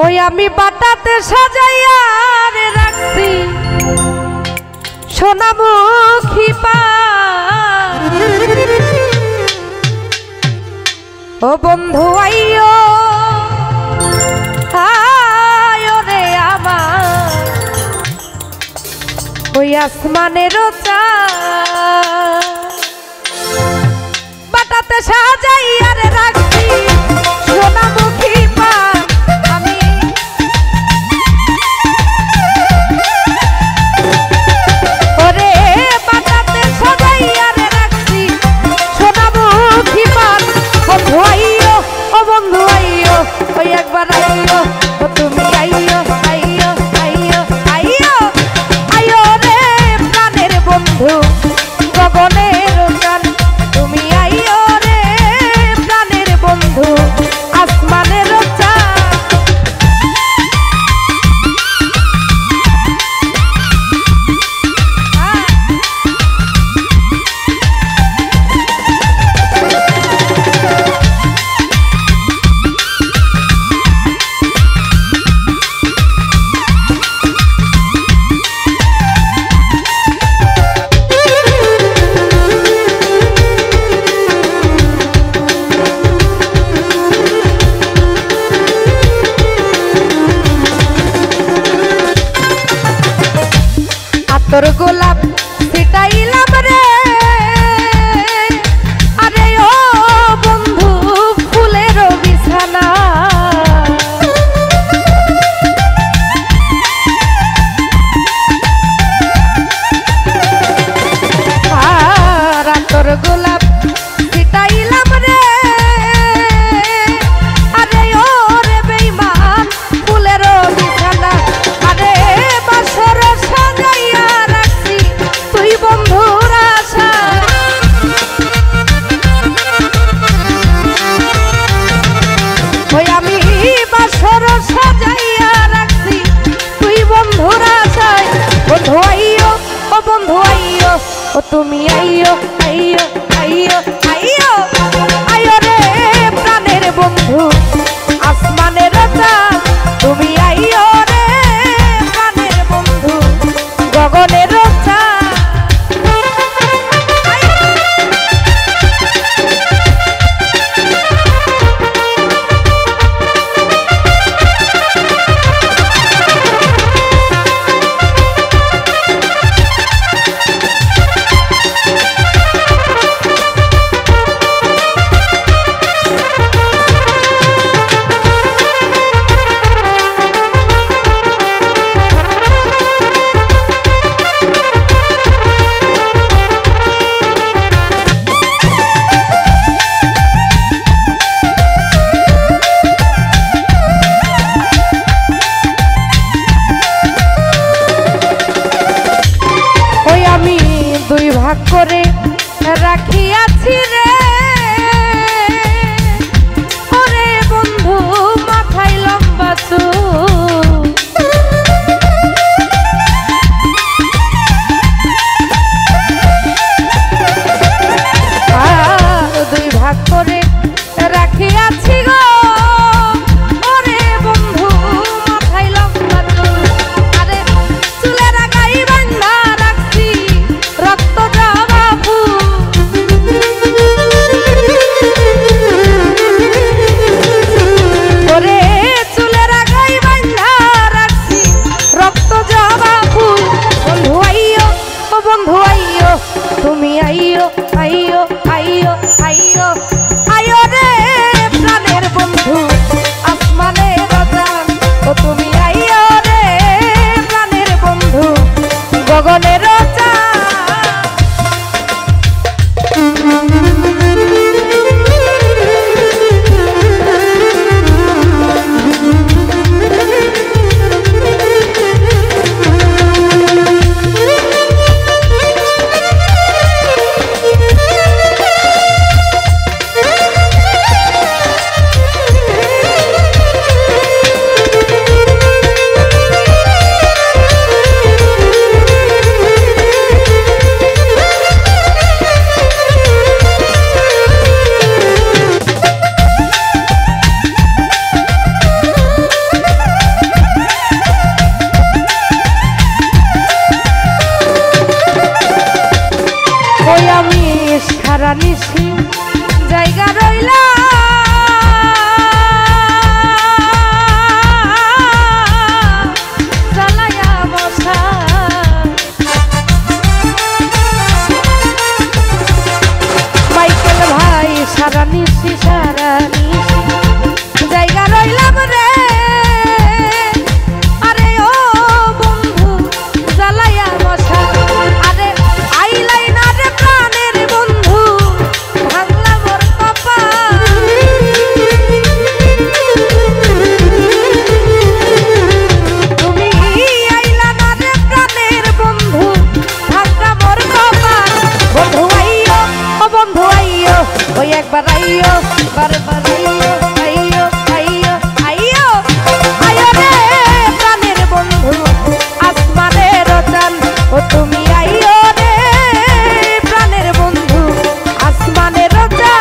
ওই আমি বাটাতে সাজাইয়া রে রাখছি সোনামুখী পান। ও বন্ধু আইও আয়ো রে আমার ওই আসমানের চাঁদ বাটাতে সাজাইয়া রে রাখছি সোনামুখী পান। তোর গোলাপ ছিটাইলাম রে আরে ও বন্ধু ফুলের বিছানা। আর তোর গোলাপ ছিটাইলাম রে আরে ও রে বেঈমান ফুলের বিছানা। আরে বাসর সাজাইয়া রাখছি তুই বন্ধুর আশায়। ওই আমি বাসর সাজাইয়া রাখছি তুই বন্ধুর আশায়। বন্ধু আইও ও বন্ধু আইও ও তুমি আইও আইও আইও আইও আইও রে প্রাণের বন্ধু আসমানের চাঁদ। তুমি আইও রে প্রাণের বন্ধু গগনের চাঁদ। সারা নিশি জায়গা রইলাম রে। আরে ও বন্ধু জ্বালাইয়া বসা, আরে আইলাই না রে প্রাণের বন্ধু, ভাঙলা মোর কপাল। তুমি আইলা না রে প্রাণের বন্ধু, ভাঙলা মোর কপাল। বন্ধু আইও, ও বন্ধু আইও, ওই একবার আইও, বারবার আইও, আইও আইও আইও আইও রে প্রাণের বন্ধু, আসমানের চাঁদ। ও তুমি আইও রে প্রাণের বন্ধু, আসমানের চাঁদ।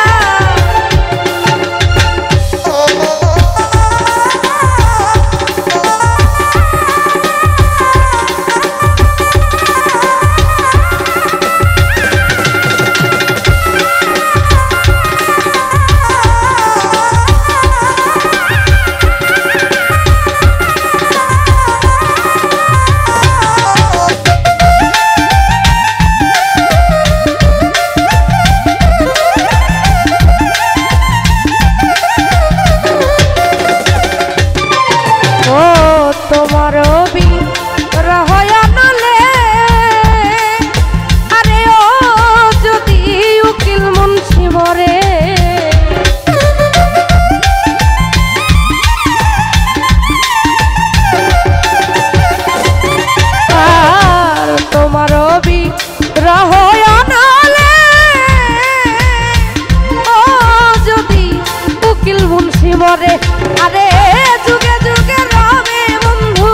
তোমার রহয়ানলে আরে ও যদি উকিল মুন্সি মরে, আর তোমার রহয়ানলে ও যদি উকিল মুন্সি মরে, আরে যুগে যুগে রবে বন্ধু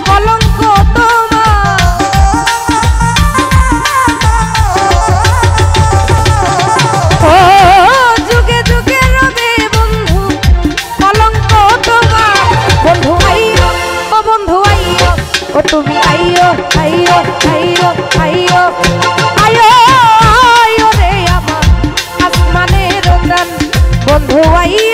কলঙ্ক তোমার। ও যুগে যুগে রবে বন্ধু কলঙ্ক তোমার। বন্ধু আইও, ও বন্ধু আইও, ও তুমি আইও, আইও আইও আইও আইও আইও রে আমার আসমানের চাঁদ। বন্ধু আইও।